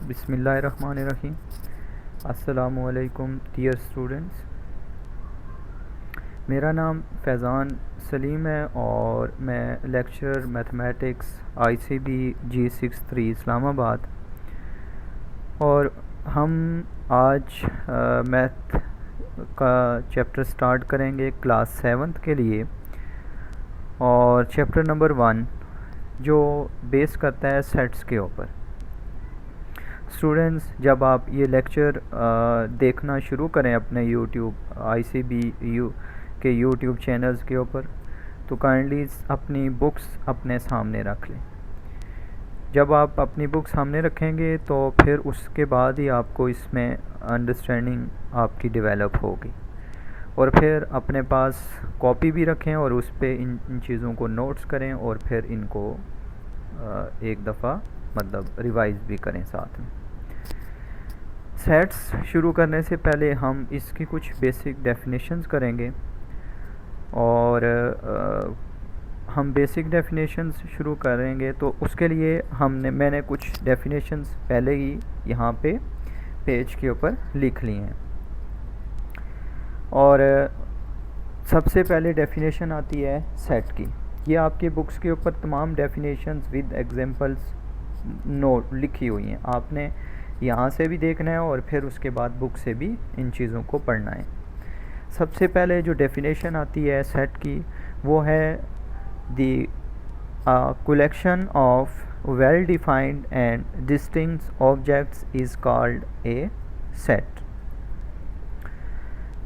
बिस्मिल्लाहिर्रहमानिर्रहीम। अस्सलामुअलैकुम dear students, मेरा नाम फैज़ान सलीम है और मैं lecturer mathematics ICB G63 Islamabad. और हम आज मैथ का चैप्टर स्टार्ट करेंगे क्लास 7th के लिए, और चैप्टर नंबर 1 जो बेस करता है सेट्स के ऊपर। स्टूडेंट्स, जब आप ये लेक्चर देखना शुरू करें अपने यूट्यूब ICB के यूट्यूब चैनल्स के ऊपर, तो काइंडली अपनी बुक्स अपने सामने रख लें। जब आप अपनी बुक सामने रखेंगे तो फिर उसके बाद ही आपको इसमें अंडरस्टैंडिंग आपकी डेवलप होगी। और फिर अपने पास कॉपी भी रखें और उस पर इन चीज़ों को नोट्स करें और फिर इनको एक दफ़ा मतलब रिवाइज भी करें साथ में। सेट्स शुरू करने से पहले हम इसकी कुछ बेसिक डेफिनेशंस करेंगे, और हम बेसिक डेफिनेशंस शुरू करेंगे तो उसके लिए मैंने कुछ डेफिनेशंस पहले ही यहाँ पे पेज के ऊपर लिख लिए हैं। और सबसे पहले डेफिनेशन आती है सेट की। ये आपके बुक्स के ऊपर तमाम डेफिनेशंस विद एग्जांपल्स नोट लिखी हुई हैं, आपने यहाँ से भी देखना है और फिर उसके बाद बुक से भी इन चीज़ों को पढ़ना है। सबसे पहले जो डेफिनेशन आती है सेट की वो है the collection of well defined and distinct objects is called a set.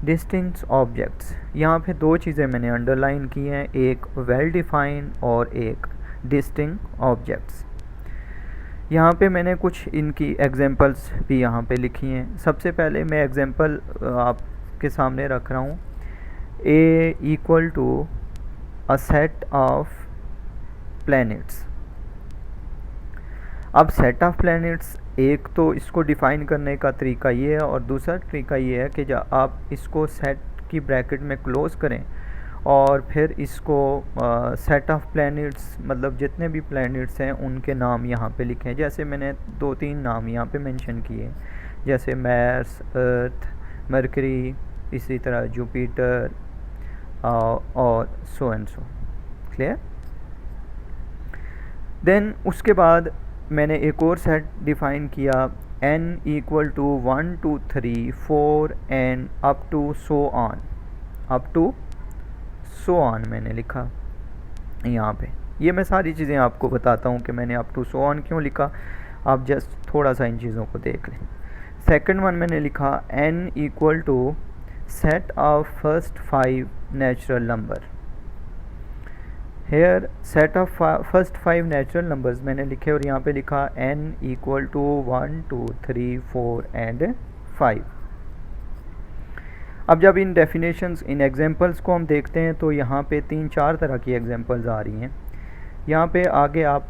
Distinct objects, यहाँ पे दो चीज़ें मैंने अंडरलाइन की हैं, एक वेल डिफाइंड और एक डिस्टिंक्ट ऑब्जेक्ट्स। यहाँ पे मैंने कुछ इनकी एग्जांपल्स भी यहाँ पे लिखी हैं। सबसे पहले मैं एग्जांपल आपके सामने रख रहा हूँ। A equal to a set of planets. अब सेट ऑफ प्लैनेट्स, एक तो इसको डिफ़ाइन करने का तरीका ये है और दूसरा तरीका ये है कि जब आप इसको सेट की ब्रैकेट में क्लोज करें और फिर इसको सेट ऑफ प्लैनेट्स मतलब जितने भी प्लैनेट्स हैं उनके नाम यहाँ पे लिखें। जैसे मैंने 2-3 नाम यहाँ पे मेंशन किए, जैसे मार्स, अर्थ, मरकरी, इसी तरह जुपिटर और so and so. Clear? Then उसके बाद मैंने एक और सेट डिफ़ाइन किया, n equal to 1 2 3 4 and up to so on मैंने लिखा यहाँ पे। ये मैं सारी चीज़ें आपको बताता हूँ कि मैंने अप टू सो ऑन क्यों लिखा, आप जस्ट थोड़ा सा इन चीज़ों को देख लें। सेकंड वन मैंने लिखा n equal to set of first 5 natural number. Here set of first 5 natural numbers मैंने लिखे और यहाँ पे लिखा n इक्वल टू 1 2 3 4 एंड 5। अब जब इन डेफिनेशंस, इन एग्जांपल्स को हम देखते हैं तो यहाँ पे 3-4 तरह की एग्जांपल्स आ रही हैं। यहाँ पे आगे आप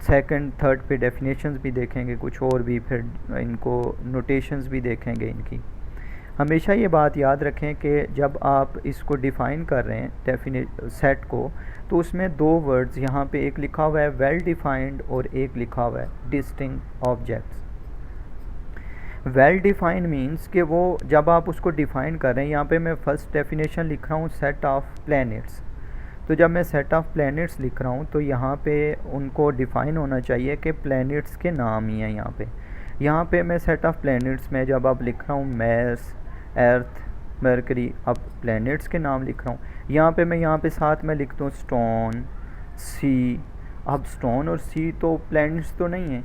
सेकंड थर्ड पे डेफिनेशंस भी देखेंगे कुछ और भी, फिर इनको नोटेशंस भी देखेंगे इनकी। हमेशा ये बात याद रखें कि जब आप इसको डिफ़ाइन कर रहे हैं सेट को, तो उसमें दो वर्ड्स यहाँ पे एक लिखा हुआ है वेल डिफाइंड और एक लिखा हुआ है distinct objects. Well defined means कि वो जब आप उसको डिफ़ाइन कर रहे हैं, यहाँ पे मैं फर्स्ट डेफिनेशन लिख रहा हूँ सेट ऑफ प्लैनेट्स। तो जब मैं सेट ऑफ प्लैनेट्स लिख रहा हूँ तो यहाँ पे उनको डिफ़ाइन होना चाहिए कि प्लैनेट्स के नाम ही हैं यहाँ पे। यहाँ पे मैं सेट ऑफ प्लैनेट्स में जब आप लिख रहा हूँ मार्स, अर्थ, मरकरी, अब प्लैनेट्स के नाम लिख रहा हूँ। यहाँ पे मैं यहाँ पे साथ में लिख दूँ स्टोन, सी। अब स्टोन और सी तो प्लैनेट्स तो नहीं हैं,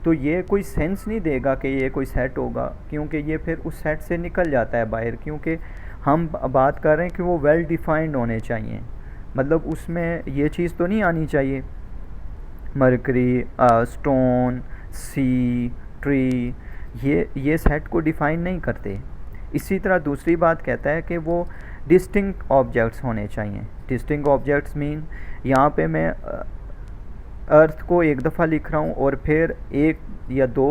तो ये कोई सेंस नहीं देगा कि ये कोई सेट होगा, क्योंकि ये फिर उस सेट से निकल जाता है बाहर। क्योंकि हम बात कर रहे हैं कि वो वेल डिफाइंड होने चाहिए, मतलब उसमें ये चीज़ तो नहीं आनी चाहिए मरकरी, स्टोन, सी, ट्री, ये सेट को डिफ़ाइन नहीं करते। इसी तरह दूसरी बात कहता है कि वो डिस्टिंक्ट ऑब्जेक्ट्स होने चाहिए। डिस्टिंक्ट ऑब्जेक्ट्स मीन यहाँ पे मैं अर्थ को एक दफ़ा लिख रहा हूँ और फिर एक या दो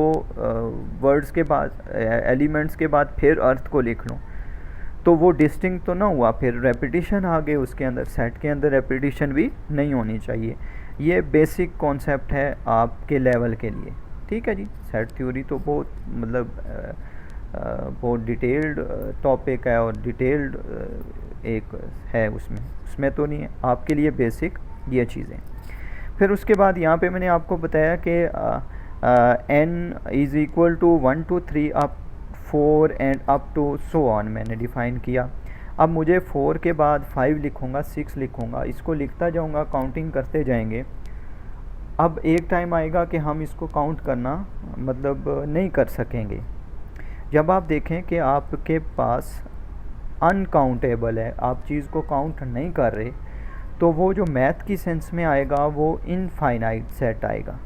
वर्ड्स के बाद, एलिमेंट्स के बाद फिर अर्थ को लिख लूँ, तो वो डिस्टिंक्ट तो ना हुआ, फिर रेपिटिशन आ गए उसके अंदर। सेट के अंदर रेपिटिशन भी नहीं होनी चाहिए। ये बेसिक कॉन्सेप्ट है आपके लेवल के लिए। ठीक है जी। सेट थ्योरी तो बहुत मतलब बहुत डिटेल्ड टॉपिक है और डिटेल्ड एक है, उसमें तो नहीं है, आपके लिए बेसिक ये चीज़ें। फिर उसके बाद यहाँ पे मैंने आपको बताया कि n is equal to 1 to 3 up 4 and up to so on मैंने डिफ़ाइन किया। अब मुझे 4 के बाद 5 लिखूँगा, 6 लिखूँगा, इसको लिखता जाऊँगा, काउंटिंग करते जाएंगे। अब एक टाइम आएगा कि हम इसको काउंट करना मतलब नहीं कर सकेंगे। जब आप देखें कि आपके पास अनकाउंटेबल है, आप चीज़ को काउंट नहीं कर रहे, तो वो जो मैथ की सेंस में आएगा वो इनफाइनाइट सेट आएगा।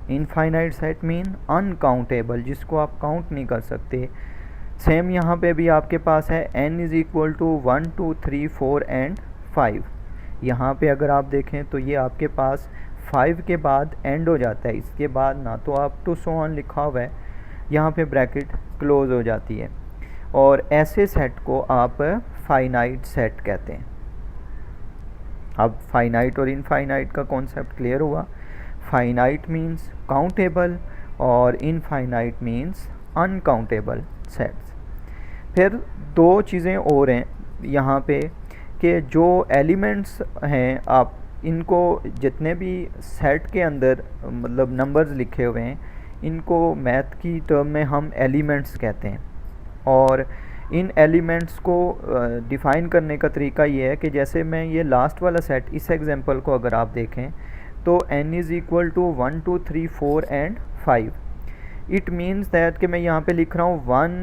इनफाइनाइट सेट मीन अनकाउंटेबल, जिसको आप काउंट नहीं कर सकते। सेम यहाँ पे भी आपके पास है n is equal to 1 2 3 4 and 5। यहाँ पे अगर आप देखें तो ये आपके पास 5 के बाद एंड हो जाता है, इसके बाद ना तो आप टू सो ऑन लिखा हुआ है, यहाँ पे ब्रैकेट क्लोज हो जाती है। और ऐसे सेट को आप फाइनाइट सेट कहते हैं। अब फाइनाइट और इनफाइनाइट का कॉन्सेप्ट क्लियर हुआ। फाइनाइट मीन्स काउंटेबल और इनफाइनाइट मीन्स अनकाउंटेबल सेट्स। फिर दो चीज़ें और हैं यहाँ पे कि जो एलिमेंट्स हैं, आप इनको जितने भी सेट के अंदर मतलब नंबर्स लिखे हुए हैं, इनको मैथ की टर्म में हम एलिमेंट्स कहते हैं। और इन एलिमेंट्स को डिफ़ाइन करने का तरीका ये है कि जैसे मैं ये लास्ट वाला सेट, इस एग्जांपल को अगर आप देखें तो n is equal to 1 2 3 4 and 5। It means that कि मैं यहाँ पे लिख रहा हूँ 1,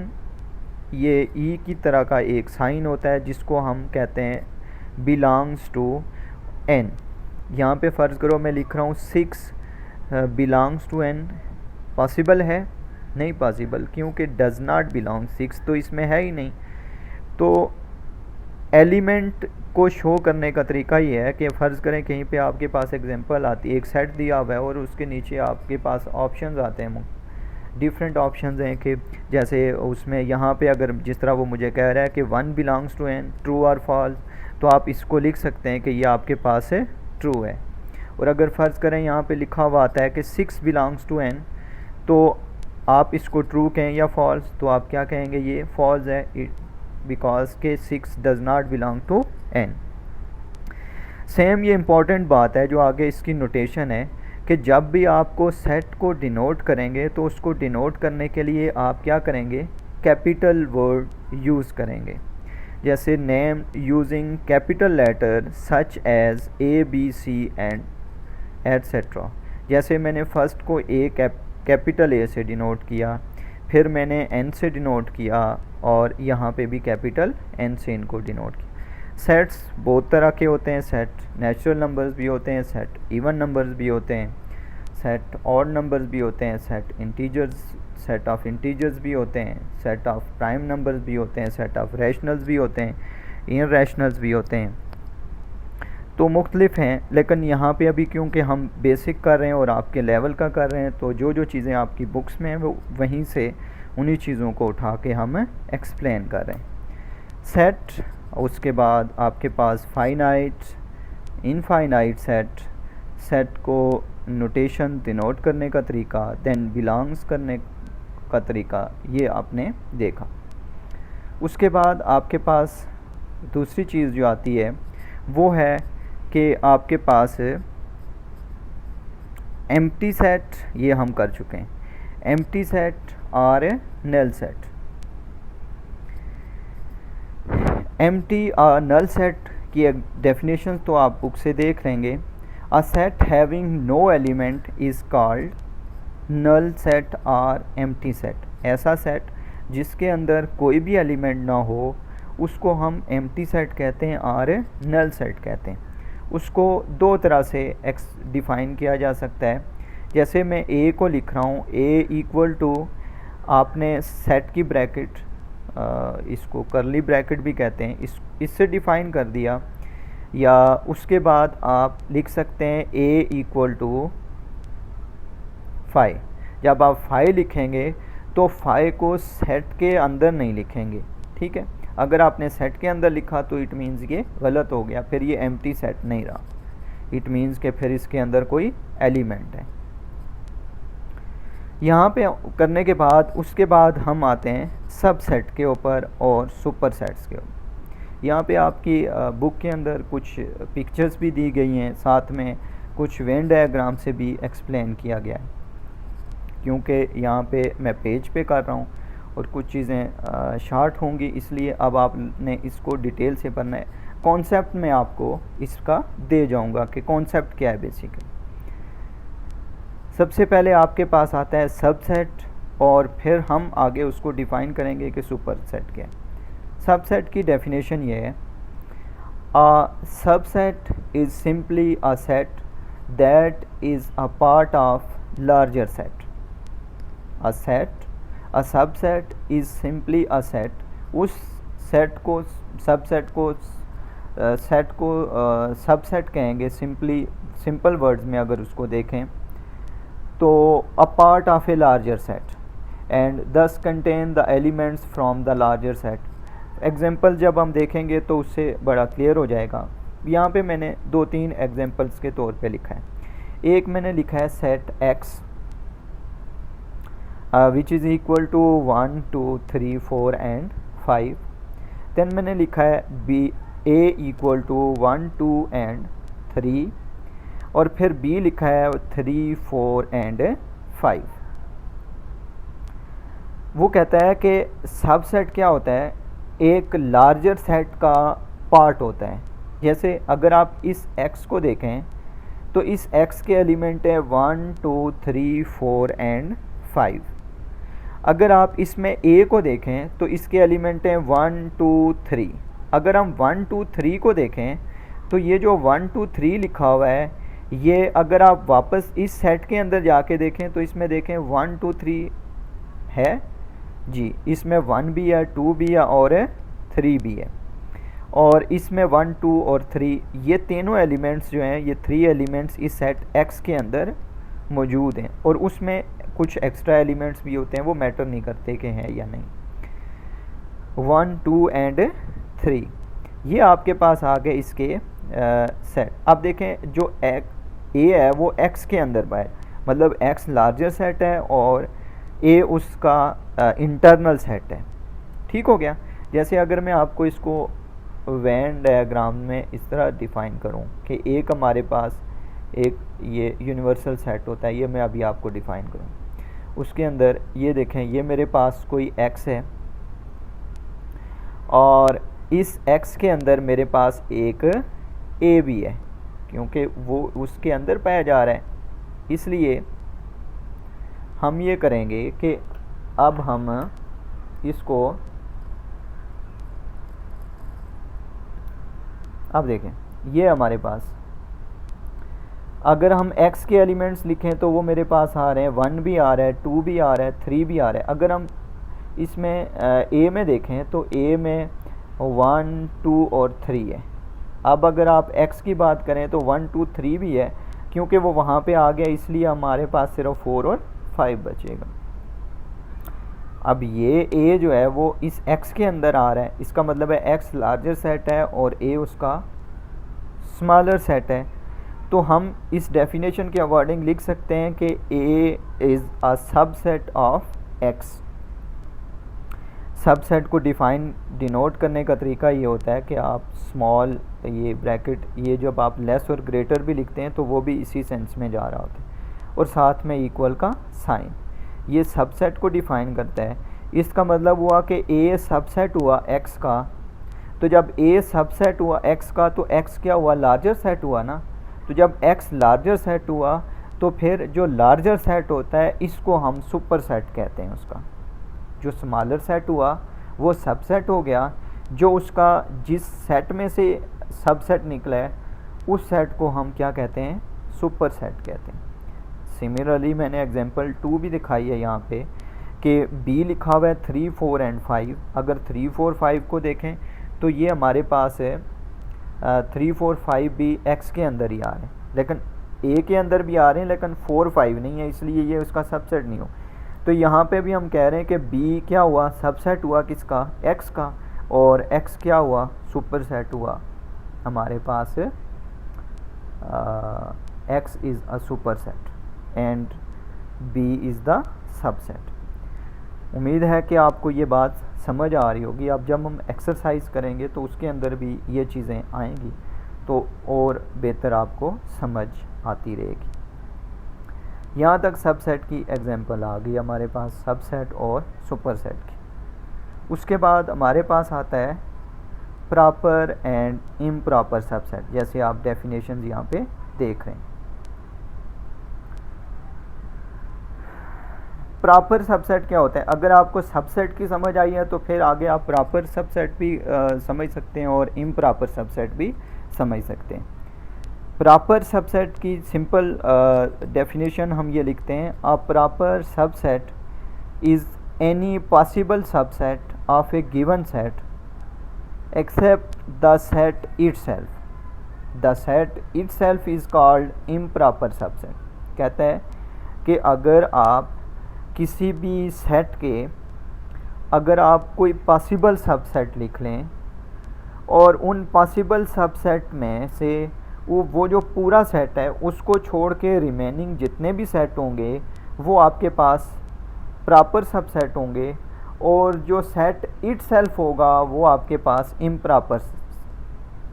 ये ई की तरह का एक साइन होता है जिसको हम कहते हैं बिलोंग्स टू n। यहाँ पे फ़र्ज़ करो मैं लिख रहा हूँ 6 बिलोंग्स टू n, पॉसिबल है? नहीं पॉसिबल, क्योंकि डज़ नॉट बिलोंग, 6 तो इसमें है ही नहीं। तो एलिमेंट को शो करने का तरीका ये है कि फ़र्ज़ करें कहीं पे आपके पास एग्जांपल आती है, एक सेट दिया हुआ है और उसके नीचे आपके पास ऑप्शंस आते हैं, डिफरेंट ऑप्शंस हैं कि जैसे उसमें यहाँ पे अगर जिस तरह वो मुझे कह रहा है कि 1 बिलोंग्स टू n, ट्रू और फॉल्स, तो आप इसको लिख सकते हैं कि ये आपके पास है ट्रू है। और अगर फ़र्ज़ करें यहाँ पे लिखा हुआ आता है कि 6 बिलोंग्स टू n, तो आप इसको ट्रू कहें या फॉल्स, तो आप क्या कहेंगे, ये फॉल्स है, इट बिकॉज के 6 does not belong to n। Same ये इम्पॉर्टेंट बात है जो आगे इसकी नोटेशन है कि जब भी आपको सेट को डिनोट करेंगे तो उसको डिनोट करने के लिए आप क्या करेंगे, कैपिटल वर्ड यूज़ करेंगे। जैसे name using capital letter such as A B C and etcetera. जैसे मैंने फ़र्स्ट को कैपिटल A से डिनोट किया, फिर मैंने n से डिनोट किया और यहाँ पे भी कैपिटल n से इनको डिनोट किया। सेट्स बहुत तरह के होते हैं, सेट नेचुरल नंबर्स भी होते हैं, सेट इवन नंबर्स भी होते हैं, सेट ऑड नंबर्स भी होते हैं, set integers, set of integers भी होते हैं, सेट ऑफ प्राइम नंबर्स भी होते हैं, सेट ऑफ रैशनल्स भी होते हैं, इनरैशनल्स भी होते हैं। तो मुख्तलिफ हैं, लेकिन यहाँ पे अभी क्योंकि हम बेसिक कर रहे हैं और आपके लेवल का कर रहे हैं, तो जो जो चीज़ें आपकी बुक्स में हैं वो वहीं से उन्हीं चीज़ों को उठा के हम एक्सप्लेन कर रहे हैं। सेट, उसके बाद आपके पास फाइनाइट, इनफाइनाइट सेट, सेट को नोटेशन डिनोट करने का तरीका, देन बिलोंग्स करने का तरीका, ये आपने देखा। उसके बाद आपके पास दूसरी चीज़ जो आती है वो है कि आपके पास एम्प्टी सेट, ये हम कर चुके हैं, एम्प्टी सेट और नल सेट। एम्प्टी और नल सेट की डेफिनेशन तो आप बुक से देख लेंगे। A set having no element is called null set और एम्प्टी सेट। ऐसा सेट जिसके अंदर कोई भी एलिमेंट ना हो उसको हम एम्प्टी सेट कहते हैं और नल सेट कहते हैं। उसको दो तरह से डिफ़ाइन किया जा सकता है। जैसे मैं ए को लिख रहा हूँ, ए इक्वल टू, आपने सेट की ब्रैकेट, इसको करली ब्रैकेट भी कहते हैं, इससे डिफ़ाइन कर दिया। या उसके बाद आप लिख सकते हैं ए इक्वल टू 5। जब आप 5 लिखेंगे तो 5 को सेट के अंदर नहीं लिखेंगे, ठीक है। अगर आपने सेट के अंदर लिखा तो इट मीन्स ये गलत हो गया, फिर ये एम्प्टी सेट नहीं रहा, इट मीन्स के फिर इसके अंदर कोई एलिमेंट है। यहाँ पे करने के बाद उसके बाद हम आते हैं सबसेट के ऊपर और सुपर सेट्स के ऊपर। यहाँ पे आपकी बुक के अंदर कुछ पिक्चर्स भी दी गई हैं, साथ में कुछ वेन डायग्राम से भी एक्सप्लेन किया गया है, क्योंकि यहाँ पे मैं पेज पे कर रहा हूँ और कुछ चीज़ें शार्ट होंगी, इसलिए अब आपने इसको डिटेल से पढ़ना है। कॉन्सेप्ट में आपको इसका दे जाऊँगा कि कॉन्सेप्ट क्या है बेसिकली। सबसे पहले आपके पास आता है सबसेट और फिर हम आगे उसको डिफ़ाइन करेंगे कि सुपरसेट क्या है। सबसेट की डेफिनेशन ये है, a subset is simply a set that is a part of larger set. A subset is simply a set, उस सेट को सबसेट कहेंगे सिंपल वर्ड्स में अगर उसको देखें तो a part of a larger set and thus contain the elements from the larger set. Example जब हम देखेंगे तो उससे बड़ा क्लियर हो जाएगा। यहाँ पे मैंने 2-3 एग्जांपल्स के तौर पे लिखा है। एक मैंने लिखा है set x which is equal to 1 2 3 4 and 5। Then मैंने लिखा है a इक्वल टू 1 2 एंड 3 और फिर B लिखा है 3 4 एंड 5। वो कहता है कि सबसेट क्या होता है, एक लार्जर सेट का पार्ट होता है। जैसे अगर आप इस x को देखें तो इस x के एलिमेंट है 1 2 3 4 एंड 5। अगर आप इसमें a को देखें तो इसके एलिमेंट हैं 1 2 3। अगर हम 1 2 3 को देखें तो ये जो 1 2 3 लिखा हुआ है, ये अगर आप वापस इस सेट के अंदर जाके देखें तो इसमें देखें 1 2 3 है जी, इसमें 1 भी है 2 भी है और 3 भी है, और इसमें 1 2 और 3 ये तीनों एलिमेंट्स जो हैं, ये 3 एलिमेंट्स इस सेट x के अंदर मौजूद हैं। और उसमें कुछ एक्स्ट्रा एलिमेंट्स भी होते हैं, वो मैटर नहीं करते कि हैं या नहीं। 1 2 एंड 3 ये आपके पास आ गए इसके सेट। अब देखें जो a है वो x के अंदर है, मतलब x लार्जर सेट है और a उसका इंटरनल सेट है। ठीक हो गया। जैसे अगर मैं आपको इसको वेन डायग्राम में इस तरह डिफ़ाइन करूं कि एक हमारे पास एक ये यूनिवर्सल सेट होता है, ये मैं अभी आपको डिफ़ाइन करूं। उसके अंदर ये देखें, ये मेरे पास कोई x है और इस x के अंदर मेरे पास एक a भी है, क्योंकि वो उसके अंदर पाया जा रहा है। इसलिए हम ये करेंगे कि अब हम इसको, अब देखें ये हमारे पास, अगर हम x के एलिमेंट्स लिखें तो वो मेरे पास आ रहे हैं 1 भी आ रहा है 2 भी आ रहा है 3 भी आ रहा है। अगर हम इसमें a में देखें तो a में 1 2 और 3 है। अब अगर आप x की बात करें तो 1 2 3 भी है, क्योंकि वो वहाँ पे आ गया, इसलिए हमारे पास सिर्फ 4 और 5 बचेगा। अब ये a जो है वो इस x के अंदर आ रहा है, इसका मतलब है x लार्जर सेट है और a उसका स्मॉलर सेट है। तो हम इस डेफिनेशन के अकॉर्डिंग लिख सकते हैं कि a is a subset of x। Subset को डिनोट करने का तरीका ये होता है कि आप स्मॉल, ये ब्रैकेट, ये जब आप लेस और ग्रेटर भी लिखते हैं तो वो भी इसी सेंस में जा रहा होता है, और साथ में इक्वल का साइन, ये सबसेट को डिफ़ाइन करता है। इसका मतलब हुआ कि a सबसेट हुआ x का, तो जब a सबसेट हुआ x का तो x क्या हुआ, लार्जर सेट हुआ ना। तो जब x लार्जर सेट हुआ तो फिर जो लार्जर सेट होता है इसको हम सुपर सेट कहते हैं। उसका जो स्मॉलर सेट हुआ वो सबसेट हो गया, जो उसका जिस सेट में से सबसेट निकला है उस सेट को हम क्या कहते हैं, सुपर सेट कहते हैं। सिमिलरली मैंने एग्जांपल 2 भी दिखाई है यहाँ पे कि b लिखा हुआ है 3 4 एंड 5। अगर 3 4 5 को देखें तो ये हमारे पास है 3 4 5 भी x के अंदर ही आ रहे हैं, लेकिन a के अंदर भी आ रहे हैं, लेकिन 4 5 नहीं है, इसलिए ये उसका सबसेट नहीं हो। तो यहाँ पे भी हम कह रहे हैं कि b क्या हुआ, सबसेट हुआ किसका, x का, और x क्या हुआ, सुपर सेट हुआ हमारे पास, x is a super set. And B is the subset. उम्मीद है कि आपको ये बात समझ आ रही होगी। अब जब हम एक्सरसाइज करेंगे तो उसके अंदर भी ये चीज़ें आएंगी तो और बेहतर आपको समझ आती रहेगी। यहाँ तक सबसेट की एग्जांपल आ गई हमारे पास, सबसेट और सुपरसेट की। उसके बाद हमारे पास आता है प्रॉपर एंड इम्प्रॉपर सबसेट, जैसे आप डेफिनेशन यहाँ पे देख रहे हैं। प्रॉपर सबसेट क्या होता है? अगर आपको सबसेट की समझ आई है तो फिर आगे आप प्रॉपर सबसेट भी समझ सकते हैं और इम्प्रॉपर सबसेट भी समझ सकते हैं। प्रॉपर सबसेट की सिंपल डेफिनेशन हम ये लिखते हैं, a proper subset is any possible subset of a given set except the set itself. The set itself is called improper subset. कहता है कि अगर आप किसी भी सेट के अगर आप कोई पॉसिबल सबसेट लिख लें और उन पॉसिबल सबसेट में से वो जो पूरा सेट है उसको छोड़ के रिमेनिंग जितने भी सेट होंगे वो आपके पास प्रॉपर सबसेट होंगे, और जो सेट इटसेल्फ होगा वो आपके पास इम्प्रॉपर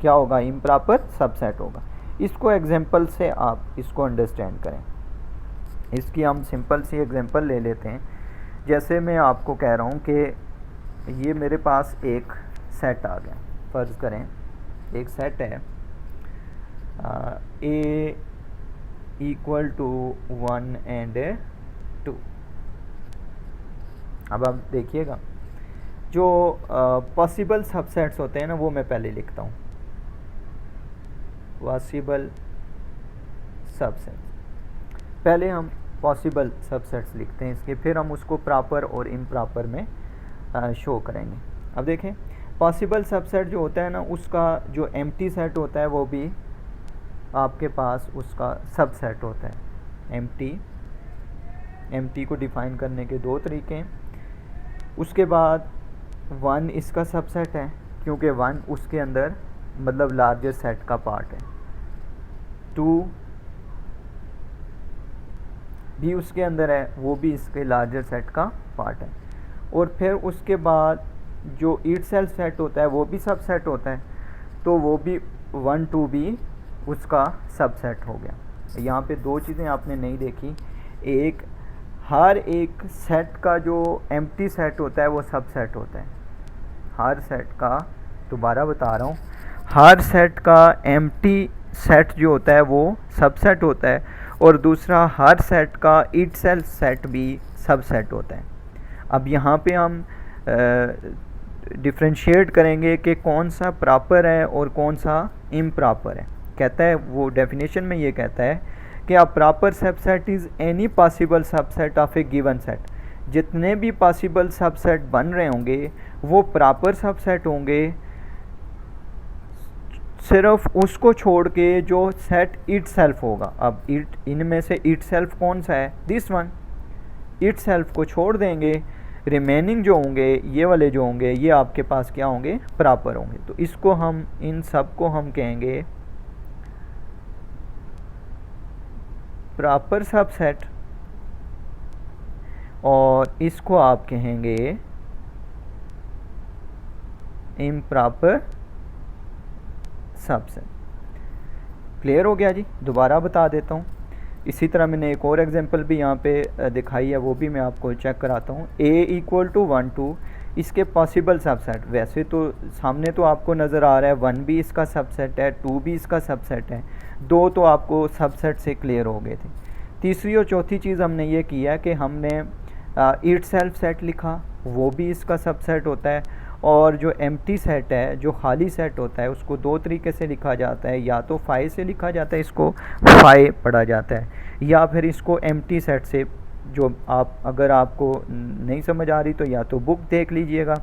क्या होगा? इम्प्रॉपर सबसेट होगा। इसको एग्जांपल से आप इसको अंडरस्टैंड करें। इसकी हम सिंपल सी एग्जांपल ले लेते हैं। जैसे मैं आपको कह रहा हूँ कि ये मेरे पास एक सेट आ गया। फ़र्ज़ करें एक सेट है A इक्वल टू 1 एंड 2। अब आप देखिएगा जो पॉसिबल सबसेट्स होते हैं ना वो मैं पहले लिखता हूँ, पॉसिबल सबसेट्स। पहले हम पॉसिबल सबसेट्स लिखते हैं इसके, फिर हम उसको प्रॉपर और इम्प्रॉपर में शो करेंगे। अब देखें पॉसिबल सबसेट जो होता है ना उसका जो एम्प्टी सेट होता है वो भी आपके पास उसका सबसेट होता है। एम्प्टी को डिफ़ाइन करने के दो तरीके हैं। उसके बाद 1 इसका सबसेट है क्योंकि 1 उसके अंदर मतलब लार्जर सेट का पार्ट है। 2 भी उसके अंदर है, वो भी इसके लार्जर सेट का पार्ट है। और फिर उसके बाद जो इटसेल्फ सेट होता है वो भी सबसेट होता है, तो वो भी 1 2 भी उसका सबसेट हो गया। यहाँ पे दो चीज़ें आपने नहीं देखी, एक हर एक सेट का जो एम्प्टी सेट होता है वो सबसेट होता है। हर सेट का, दोबारा बता रहा हूँ, हर सेट का एम्प्टी सेट जो होता है वो सबसेट होता है, और दूसरा हर सेट का इटसेल्फ सेट भी सबसेट होता है। अब यहाँ पे हम डिफ्रेंशिएट करेंगे कि कौन सा प्रॉपर है और कौन सा इम्प्रॉपर है। कहता है वो डेफिनेशन में ये कहता है कि अ proper subset is any possible subset of a given set. जितने भी पॉसिबल सबसेट बन रहे होंगे वो प्रॉपर सबसेट होंगे, सिर्फ उसको छोड़ के जो सेट इटसेल्फ होगा। अब इनमें से इटसेल्फ कौन सा है? This one. इटसेल्फ को छोड़ देंगे, रिमेनिंग जो होंगे ये वाले जो होंगे ये आपके पास क्या होंगे? प्रॉपर होंगे। तो इसको हम इन सब को हम कहेंगे प्रॉपर सबसेट, और इसको आप कहेंगे इम्प्रॉपर सबसेट। क्लियर हो गया जी? दोबारा बता देता हूँ। इसी तरह मैंने एक और एग्जांपल भी यहाँ पे दिखाई है, वो भी मैं आपको चेक कराता हूँ। A इक्वल टू 1 2 इसके पॉसिबल सबसेट, वैसे तो सामने तो आपको नज़र आ रहा है 1 भी इसका सबसेट है, 2 भी इसका सबसेट है, 2 तो आपको सबसेट से क्लियर हो गए थे। तीसरी और चौथी चीज़ हमने ये किया कि हमने इटसेल्फ सेट लिखा, वो भी इसका सबसेट होता है, और जो एम्प्टी सेट है, जो खाली सेट होता है, उसको दो तरीके से लिखा जाता है। या तो फाई से लिखा जाता है, इसको फाई पढ़ा जाता है, या फिर इसको एम्प्टी सेट से, जो आप अगर आपको नहीं समझ आ रही तो या तो बुक देख लीजिएगा,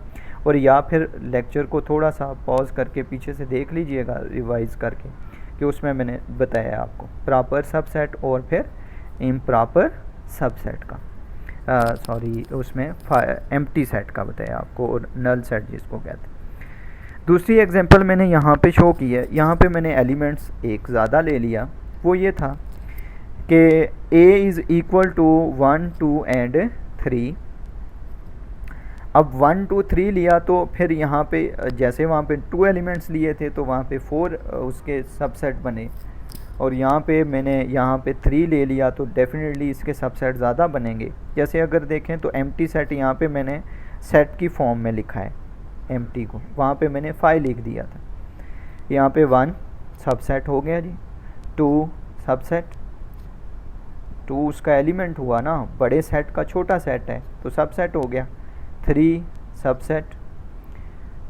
और या फिर लेक्चर को थोड़ा सा पॉज करके पीछे से देख लीजिएगा रिवाइज करके, कि उसमें मैंने बताया आपको प्रॉपर सबसेट और फिर इम्प्रॉपर सबसेट का, सॉरी उसमें एम्प्टी सेट का बताया आपको, और नल सेट जिसको कहते हैं। दूसरी एग्जांपल मैंने यहाँ पे शो की है। यहाँ पे मैंने एलिमेंट्स एक ज़्यादा ले लिया, वो ये था कि a is equal to 1 2 and 3। अब 1 2 3 लिया तो फिर यहाँ पे जैसे वहाँ पे 2 एलिमेंट्स लिए थे तो वहाँ पे 4 उसके सबसेट बने, और यहाँ पे मैंने यहाँ पे 3 ले लिया तो डेफिनेटली इसके सबसेट ज़्यादा बनेंगे। जैसे अगर देखें तो एम्प्टी सेट यहाँ पे मैंने सेट की फॉर्म में लिखा है, एम्प्टी को वहाँ पे मैंने 5 लिख दिया था। यहाँ पे 1 सबसेट हो गया जी, 2 सबसेट, 2 उसका एलिमेंट हुआ ना, बड़े सेट का छोटा सेट है तो सबसेट हो गया, 3 सबसेट।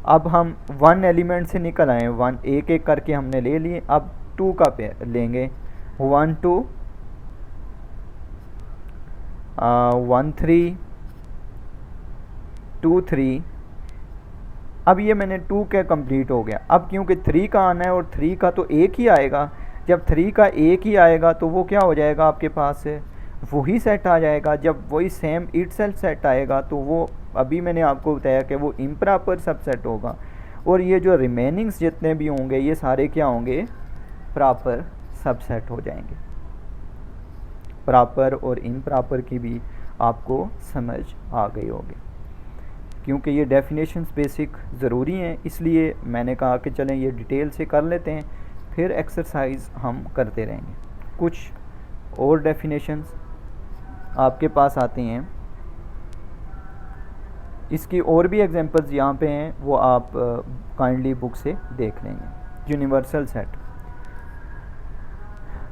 अब हम 1 एलिमेंट से निकल आए, 1 एक एक करके हमने ले लिए, अब 2 का पे लेंगे, 1 2 1 3 2 3। अब ये मैंने 2 का कंप्लीट हो गया। अब क्योंकि 3 का आना है और 3 का तो एक ही आएगा, जब 3 का एक ही आएगा तो वो क्या हो जाएगा आपके पास है, वही सेट आ जाएगा। जब वही सेम इटसेल्फ सेट आएगा तो वो अभी मैंने आपको बताया कि वो इम्प्रॉपर सबसेट होगा, और ये जो रिमेनिंग्स जितने भी होंगे ये सारे क्या होंगे, प्रॉपर सबसेट हो जाएंगे। प्रॉपर और इम्प्रॉपर की भी आपको समझ आ गई होगी, क्योंकि ये डेफिनेशंस बेसिक ज़रूरी हैं, इसलिए मैंने कहा कि चलें ये डिटेल से कर लेते हैं, फिर एक्सरसाइज हम करते रहेंगे। कुछ और डेफिनेशंस आपके पास आती हैं, इसकी और भी एग्जांपल्स यहाँ पे हैं, वो आप काइंडली बुक से देख लेंगे। यूनिवर्सल सेट,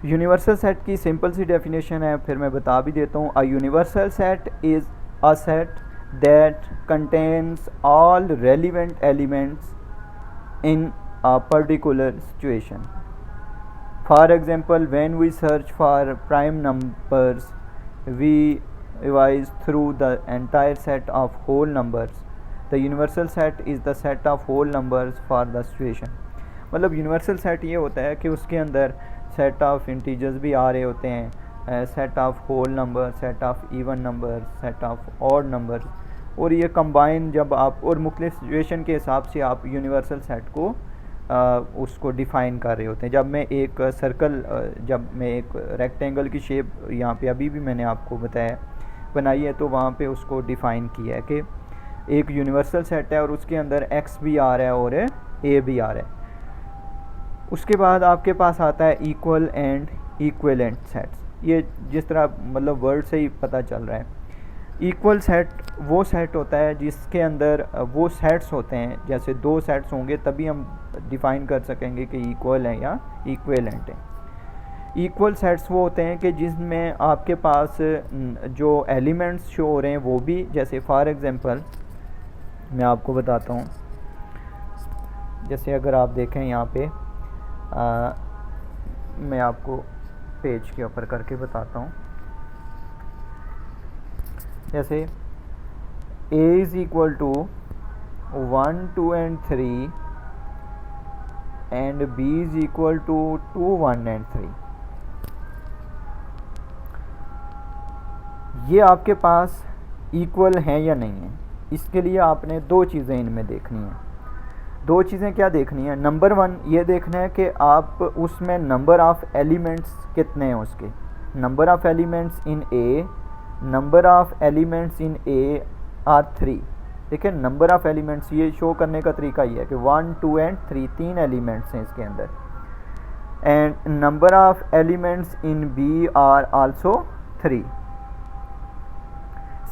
यूनिवर्सल सेट की सिंपल सी डेफिनेशन है, फिर मैं बता भी देता हूँ। A universal set is a set that contains all relevant elements in a particular situation. For example, when we search for prime numbers, we revise through the entire set of whole numbers. The universal set is the set of whole numbers for the situation. मतलब universal set ये होता है कि उसके अंदर set of integers भी आ रहे होते हैं, set of whole number, set of even number, set of odd number, और ये कंबाइन जब आप और मुख्तलिफ सिचुएशन के हिसाब से आप यूनिवर्सल सेट को उसको डिफ़ाइन कर रहे होते हैं। जब मैं एक सर्कल, जब मैं एक रेक्टेंगल की शेप यहाँ पे अभी भी मैंने आपको बताया बनाई है, तो वहाँ पे उसको डिफ़ाइन किया है कि एक यूनिवर्सल सेट है और उसके अंदर एक्स भी आ रहा है और ए भी आ रहा है। उसके बाद आपके पास आता है इक्वल एंड इक्विवेलेंट सेट्स। ये जिस तरह मतलब वर्ड से ही पता चल रहा है, इक्वल सेट वो सेट होता है जिसके अंदर वो सेट्स होते हैं, जैसे 2 सेट्स होंगे तभी हम डिफ़ाइन कर सकेंगे कि इक्वल है या इक्विवेलेंट है। इक्वल सेट्स वो होते हैं कि जिसमें आपके पास जो एलिमेंट्स शो हो रहे हैं वो भी, जैसे फॉर एग्ज़ाम्पल मैं आपको बताता हूँ, जैसे अगर आप देखें यहाँ पे मैं आपको पेज के ऊपर करके बताता हूँ। जैसे a is equal to 1 2 and 3 and b is equal to 2 1 and 3। ये आपके पास इक्वल हैं या नहीं है, इसके लिए आपने 2 चीज़ें इनमें देखनी हैं। 2 चीज़ें क्या देखनी है? नंबर 1 ये देखना है कि आप उसमें नंबर ऑफ़ एलिमेंट्स कितने हैं उसके, number of elements in A, number of elements in A R 3। देखिए नंबर ऑफ़ एलिमेंट्स ये शो करने का तरीका ये है कि 1 2 एंड 3 3 एलिमेंट्स हैं इसके अंदर, and number of elements in B are also 3।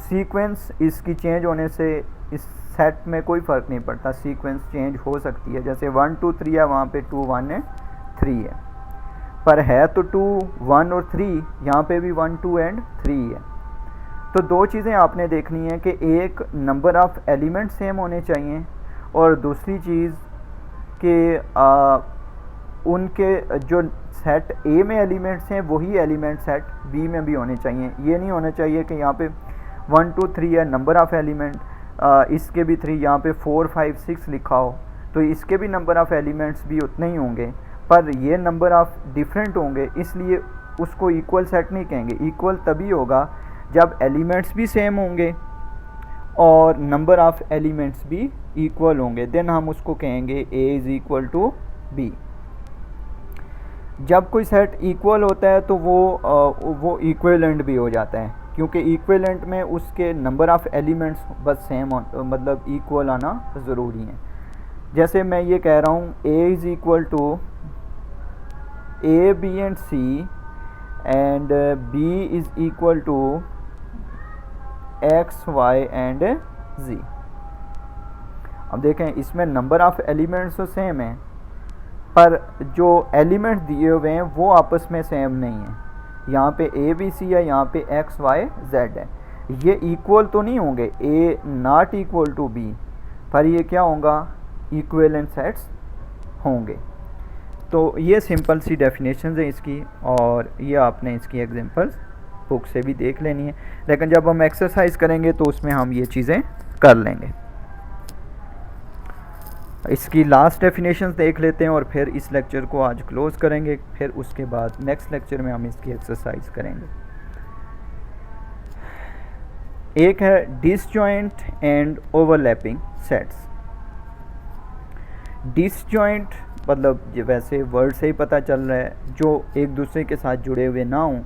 Sequence इसकी चेंज होने से इस सेट में कोई फ़र्क नहीं पड़ता, सीक्वेंस चेंज हो सकती है। जैसे 1 2 3 है, वहाँ पे 2 1 है 3 है, पर है तो 2 1 और 3, यहाँ पे भी 1 2 एंड 3 है। तो 2 चीज़ें आपने देखनी है कि एक नंबर ऑफ़ एलिमेंट सेम होने चाहिए, और दूसरी चीज़ कि उनके जो सेट ए में एलिमेंट्स हैं वही एलिमेंट सेट बी में भी होने चाहिए। ये नहीं होना चाहिए कि यहाँ पे 1 2 3 है नंबर ऑफ़ एलिमेंट, इसके भी 3, यहाँ पे 4 5 6 लिखा हो तो इसके भी नंबर ऑफ़ एलिमेंट्स भी उतने ही होंगे, पर ये नंबर ऑफ़ डिफरेंट होंगे, इसलिए उसको इक्वल सेट नहीं कहेंगे। इक्वल तभी होगा जब एलिमेंट्स भी सेम होंगे और नंबर ऑफ़ एलिमेंट्स भी इक्वल होंगे, देन हम उसको कहेंगे A is equal to B. जब कोई सेट इक्वल होता है तो वो इक्विवेलेंट भी हो जाता है, क्योंकि इक्विवेलेंट में उसके नंबर ऑफ़ एलिमेंट्स बस सेम मतलब इक्वल आना ज़रूरी है। जैसे मैं ये कह रहा हूँ A is equal to A B and C and B is equal to X Y and Z. अब देखें इसमें नंबर ऑफ़ एलिमेंट्स तो सेम है, पर जो एलिमेंट दिए हुए हैं वो आपस में सेम नहीं है। यहाँ पे ए बी सी है, यहाँ पे एक्स वाई जेड है, ये इक्वल तो नहीं होंगे, ए नॉट इक्वल टू बी, पर ये क्या होगा, इक्विवेलेंट सेट्स होंगे। तो ये सिंपल सी डेफिनेशन है इसकी, और ये आपने इसकी एग्जांपल्स बुक से भी देख लेनी है, लेकिन जब हम एक्सरसाइज करेंगे तो उसमें हम ये चीज़ें कर लेंगे। इसकी लास्ट डेफिनेशंस देख लेते हैं और फिर इस लेक्चर को आज क्लोज़ करेंगे, फिर उसके बाद नेक्स्ट लेक्चर में हम इसकी एक्सरसाइज करेंगे। एक है disjoint and overlapping sets. Disjoint मतलब वैसे वर्ड से ही पता चल रहा है, जो एक दूसरे के साथ जुड़े हुए ना हों।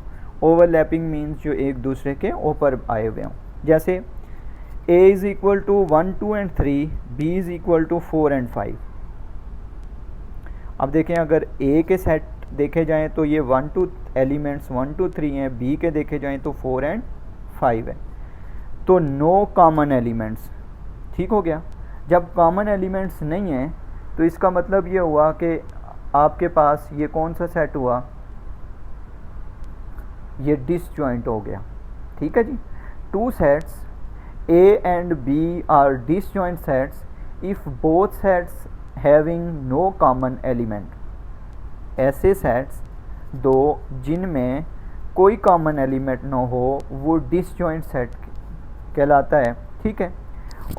ओवरलैपिंग मीन्स जो एक दूसरे के ऊपर आए हुए हों। जैसे a is equal to 1 2 and 3, b is equal to 4 and 5। अब देखें अगर a के सेट देखे जाएं तो ये 1 2 एलिमेंट्स 1 2 3 हैं, b के देखे जाएं तो 4 एंड 5 है, तो नो कॉमन एलिमेंट्स। ठीक हो गया। जब कॉमन एलिमेंट्स नहीं हैं तो इसका मतलब ये हुआ कि आपके पास ये कौन सा सेट हुआ, ये डिसजॉइंट हो गया। ठीक है जी। Two sets A and B are disjoint sets if both sets having no common element। ऐसे सेट्स दो जिनमें कोई कॉमन एलिमेंट ना हो वो डिसजॉइंट सेट कहलाता है। ठीक है।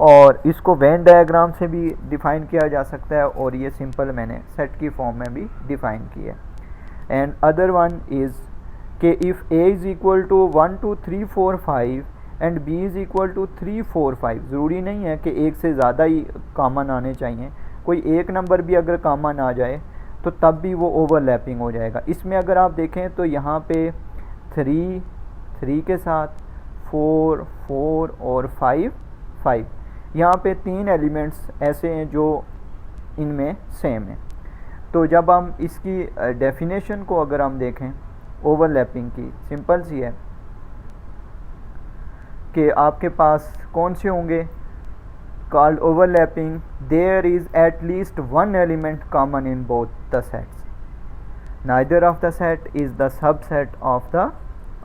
और इसको वेन डायग्राम से भी डिफ़ाइन किया जा सकता है, और ये सिंपल मैंने सेट की फॉर्म में भी डिफ़ाइन किया है। एंड अदर वन इज़ कि if A is equal to 1 2 3 4 5 and b is equal to 3 4 5। ज़रूरी नहीं है कि एक से ज़्यादा ही कॉमन आने चाहिए, कोई एक नंबर भी अगर कॉमन आ जाए तो तब भी वो ओवरलैपिंग हो जाएगा। इसमें अगर आप देखें तो यहाँ पे 3 के साथ 4 4 और 5 5, यहाँ पे 3 एलिमेंट्स ऐसे हैं जो इनमें सेम हैं। तो जब हम इसकी डेफिनेशन को अगर हम देखें ओवरलैपिंग की, सिंपल सी है कि आपके पास कौन से होंगे, called overlapping, there is at least one element common in both the sets, neither of the set is the subset of the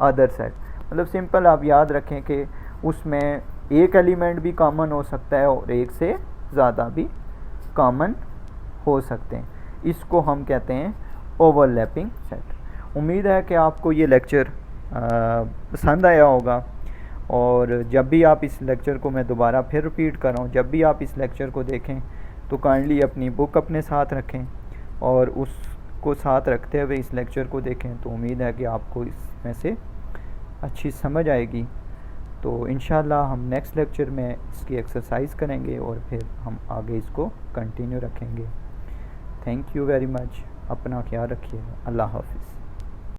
other set. मतलब सिंपल आप याद रखें कि उसमें एक एलिमेंट भी कॉमन हो सकता है और एक से ज़्यादा भी कॉमन हो सकते हैं। इसको हम कहते हैं ओवरलैपिंग सेट। उम्मीद है कि आपको ये लेक्चर पसंद आया होगा, और जब भी आप इस लेक्चर को, मैं दोबारा फिर रिपीट कर रहा हूँ, जब भी आप इस लेक्चर को देखें तो काइंडली अपनी बुक अपने साथ रखें और उसको साथ रखते हुए इस लेक्चर को देखें, तो उम्मीद है कि आपको इसमें से अच्छी समझ आएगी। तो इंशाल्लाह हम नेक्स्ट लेक्चर में इसकी एक्सरसाइज करेंगे और फिर हम आगे इसको कंटिन्यू रखेंगे। Thank you very much. अपना ख्याल रखिए। अल्लाह हाफिज़।